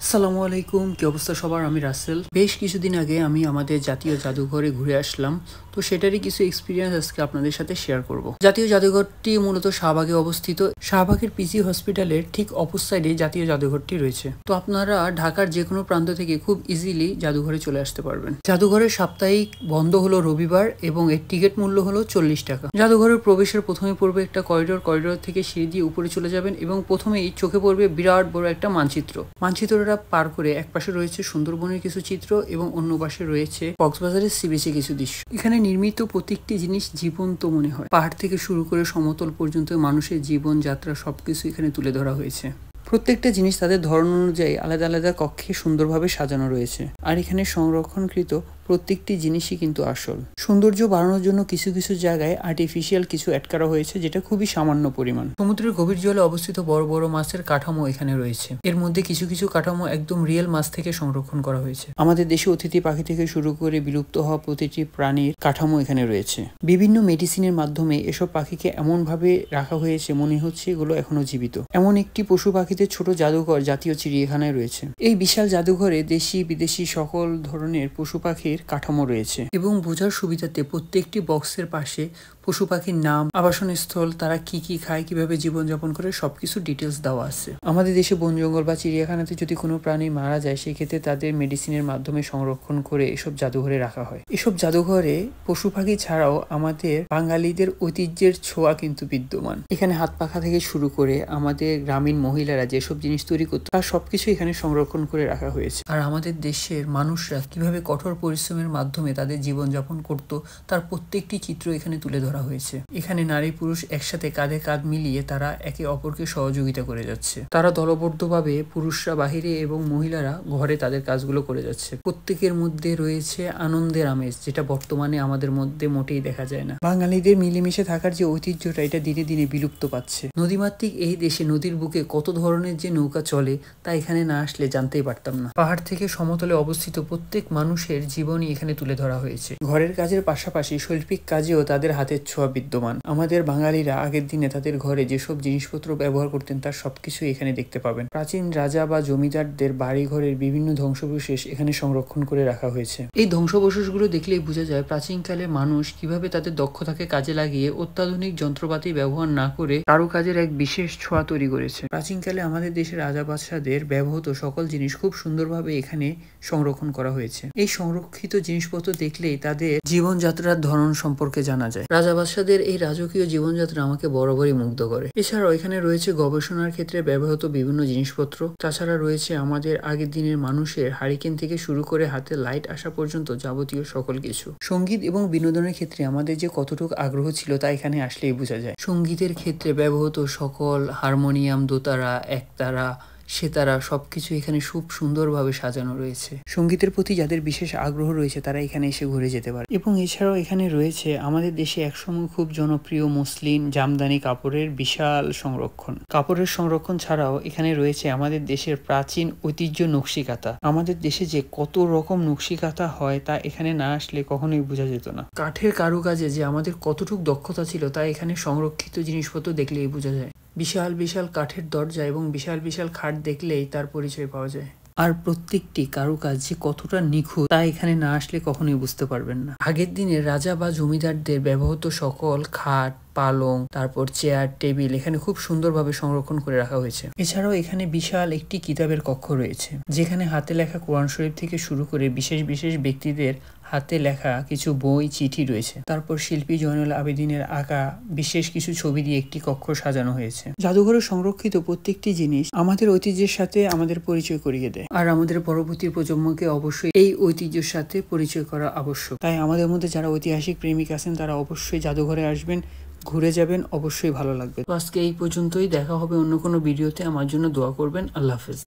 আসসালামু আলাইকুম, কি অবস্থা সবার? আমি রাসেল। বেশ কিছুদিন আগে আমি আমাদের জাতীয় জাদুঘরে ঘুরে আসলাম, তো সেটারই কিছু এক্সপিরিয়েন্স আজকে আপনাদের সাথে শেয়ার করব। জাতীয় জাদুঘরটি মূলত শাহবাগে অবস্থিত। শাহবাগের পিজি হসপিটালের ঠিক অপর সাইডে জাতীয় জাদুঘরটি রয়েছে। তো আপনারা ঢাকার যে কোনো প্রান্ত থেকে খুব ইজিলি জাদুঘরে চলে আসতে পারবেন। জাদুঘরের সাপ্তাহিক বন্ধ হলো রবিবার এবং এর টিকিট মূল্য হলো 40 টাকা। জাদুঘরের প্রবেশের প্রথমে পড়বে একটা করিডোর থেকে সিঁড়ি দিয়ে উপরে চলে যাবেন এবং প্রথমেই চোখে পড়বে বিরাট বড় একটা মানচিত্রটা পার করে এক পাশে রয়েছে সুন্দরবনের কিছু চিত্র এবং অন্য পাশে রয়েছে কক্সবাজারের সি বিচে কিছু দৃশ্য। এখানে নির্মিত প্রত্যেকটি জিনিস জীবন্ত মনে হয়। পাহাড় থেকে শুরু করে সমতল পর্যন্ত মানুষের জীবন যাত্রা সবকিছু এখানে তুলে ধরা হয়েছে। প্রত্যেকটা জিনিস তাদের ধরন অনুযায়ী আলাদা আলাদা কক্ষে সুন্দরভাবে সাজানো রয়েছে। আর এখানে সংরক্ষণকৃত প্রত্যেকটি জিনিসই কিন্তু আসল। সৌন্দর্য বাড়ানোর জন্য কিছু কিছু জায়গায় আর্টিফিশিয়াল কিছু অ্যাড করা হয়েছে, যেটা খুবই সামান্য পরিমাণ। সমুদ্রের গভীর জলে অবস্থিত বড় বড় মাছের কাঠামো এখানে রয়েছে। এর মধ্যে কিছু কিছু কাঠামো একদম রিয়েল মাছ থেকে সংরক্ষণ করা হয়েছে। আমাদের দেশে অতিথি পাখি থেকে শুরু করে বিলুপ্ত হওয়া প্রতিটি প্রাণীর কাঠামো এখানে রয়েছে। বিভিন্ন মেডিসিনের মাধ্যমে এসব পাখিকে এমন ভাবে রাখা হয়েছে মনে হচ্ছে এগুলো এখনো জীবিত। এমন একটি পশু পাখিদের ছোট জাদুঘর জাতীয় চিড়িয়াখানায় রয়েছে। এই বিশাল জাদুঘরে দেশি বিদেশি সকল ধরনের পশু পাখির কাঠামো রয়েছে এবং বোঝার সুবিধাতে প্রত্যেকটি বক্সের পাশে পশু পাখির নাম, আবাসনস্থল, তারা কি কি খায়, কিভাবে জীবনযাপন করে সবকিছু ডিটেলস দেওয়া আছে। আমাদের দেশে বন জঙ্গল বা চিড়িয়াখানাতে যদি কোনো প্রাণী মারা যায়, সেক্ষেত্রে তাদের মেডিসিনের মাধ্যমে সংরক্ষণ করে এসব জাদুঘরে রাখা হয়। এসব জাদুঘরে পশু পাখি ছাড়াও আমাদের বাঙালিদের ঐতিহ্যের ছোঁয়া কিন্তু বিদ্যমান। এখানে হাত পাখা থেকে শুরু করে আমাদের গ্রামীণ মহিলারা যেসব জিনিস তৈরি করতো তার সবকিছু এখানে সংরক্ষণ করে রাখা হয়েছে। আর আমাদের দেশের মানুষরা কিভাবে কঠোর পরিশ্রমের মাধ্যমে তাদের জীবনযাপন করত তার প্রত্যেকটি চিত্র এখানে তুলে ধরা হয়েছে। এখানে নারী পুরুষ একসাথে কাঁধে কাঁধ মিলিয়ে তারা একে অপরকে সহযোগিতা করে যাচ্ছে। তারা দলবদ্ধভাবে, পুরুষরা বাহিরে এবং মহিলারা ঘরে তাদের কাজগুলো করে যাচ্ছে। প্রত্যেকের মধ্যে রয়েছে আনন্দের আমেজ, যেটা বর্তমানে আমাদের মধ্যে মোটেই দেখা যায় না। বাঙালিদের মিলেমিশে থাকার যে ঐতিহ্যটা, এটা দিনে দিনে বিলুপ্ত পাচ্ছে। নদীমাতৃক এই দেশে নদীর বুকে কত ধরনের যে নৌকা চলে তা এখানে না আসলে জানতেই পারতাম না। পাহাড় থেকে সমতলে অবস্থিত প্রত্যেক মানুষের জীবনই এখানে তুলে ধরা হয়েছে। ঘরের কাজের পাশাপাশি শৈল্পিক কাজেও তাদের হাতের ছোঁয়া বিদ্যমান। আমাদের বাঙালিরা আগের দিনে তাদের ঘরে যেসব জিনিসপত্র ব্যবহার করতেন তার সবকিছু এখানে দেখতে পাবেন। প্রাচীন রাজা বা জমিদারদের বাড়ি ঘরের বিভিন্ন ধ্বংসাবশেষ এখানে সংরক্ষণ করে রাখা হয়েছে। এই ধ্বংসাবশেষগুলো দেখলেই বোঝা যায় প্রাচীনকালে মানুষ কিভাবে তাদের দক্ষতাকে কাজে লাগিয়ে অত্যাধুনিক যন্ত্রপাতি ব্যবহার না করে কারুকাজের এক বিশেষ ছোঁয়া তৈরি করেছে। প্রাচীনকালে আমাদের দেশের রাজা বাদশাদের ব্যবহৃত সকল জিনিস খুব সুন্দরভাবে এখানে সংরক্ষণ করা হয়েছে। এই সংরক্ষিত জিনিসপত্র দেখলেই তাদের জীবনযাত্রার ধরন সম্পর্কে জানা যায়। রাজা বাদশাদের এই রাজকীয় জীবনযাত্রা আমাকে বরাবরই মুগ্ধ করে। এছাড়াও এখানে রয়েছে গবেষণার ক্ষেত্রে ব্যবহৃত বিভিন্ন জিনিসপত্র। তাছাড়া রয়েছে আমাদের আগের দিনের মানুষের হারিকেন থেকে শুরু করে হাতে লাইট আসা পর্যন্ত যাবতীয় সকল কিছু। সঙ্গীত এবং বিনোদনের ক্ষেত্রে আমাদের যে কতটুকু আগ্রহ ছিল তা এখানে আসলেই বোঝা যায়। সঙ্গীতের ক্ষেত্রে ব্যবহৃত সকল হারমোনিয়াম, দোতারা, একতারা, সেতারা সবকিছু এখানে খুব সুন্দরভাবে সাজানো রয়েছে। সঙ্গীতের প্রতি যাদের বিশেষ আগ্রহ রয়েছে তারা এখানে এসে ঘুরে যেতে পারে। এবং এছাড়াও এখানে রয়েছে আমাদের দেশে একসময় খুব জনপ্রিয় মসলিন, জামদানি কাপড়ের বিশাল সংরক্ষণ। কাপড়ের সংরক্ষণ ছাড়াও এখানে রয়েছে আমাদের দেশের প্রাচীন ঐতিহ্য নকশিকাঁথা। আমাদের দেশে যে কত রকম নকশিকাঁথা হয় তা এখানে না আসলে কখনোই বোঝা যেত না। কাঠের কারুকাজে যে আমাদের কতটুকু দক্ষতা ছিল তা এখানে সংরক্ষিত জিনিসপত্র দেখলেই বোঝা যায়। বিশাল বিশাল কাঠের দরজা এবং বিশাল বিশাল খাট দেখলেই তার পরিচয় পাওয়া যায়। আর প্রত্যেকটি কারুকাজ যে কতটা নিখুঁত তা এখানে না আসলে কখনোই বুঝতে পারবেন না। আগের দিনে রাজা বা জমিদারদের ব্যবহৃত সকল খাট, পালং, তারপর চেয়ার, টেবিল এখানে খুব সুন্দরভাবে সংরক্ষণ করে রাখা হয়েছে। এছাড়াও এখানে বিশাল একটি কিতাবের কক্ষ রয়েছে, যেখানে হাতে লেখা কোরআন শরীফ থেকে শুরু করে বিশেষ বিশেষ ব্যক্তিদের হাতে লেখা কিছু বই, চিঠি রয়েছে। তারপর শিল্পী জয়নুল আবেদিনের আঁকা বিশেষ কিছু ছবি দিয়ে একটি কক্ষ সাজানো হয়েছে। জাদুঘরে সংরক্ষিত প্রত্যেকটি জিনিস আমাদের ঐতিহ্যের সাথে আমাদের পরিচয় করিয়ে দেয়। আর আমাদের পরবর্তী প্রজন্মকে অবশ্যই এই ঐতিহ্যের সাথে পরিচয় করা আবশ্যক। তাই আমাদের মধ্যে যারা ঐতিহাসিক প্রেমিক আছেন তারা অবশ্যই জাদুঘরে আসবেন, ঘুরে যাবেন, অবশ্যই ভালো লাগবে। তো আজকে এই পর্যন্তই, দেখা হবে অন্য কোনো ভিডিওতে। আমার জন্য দোয়া করবেন। আল্লাহ হাফেজ।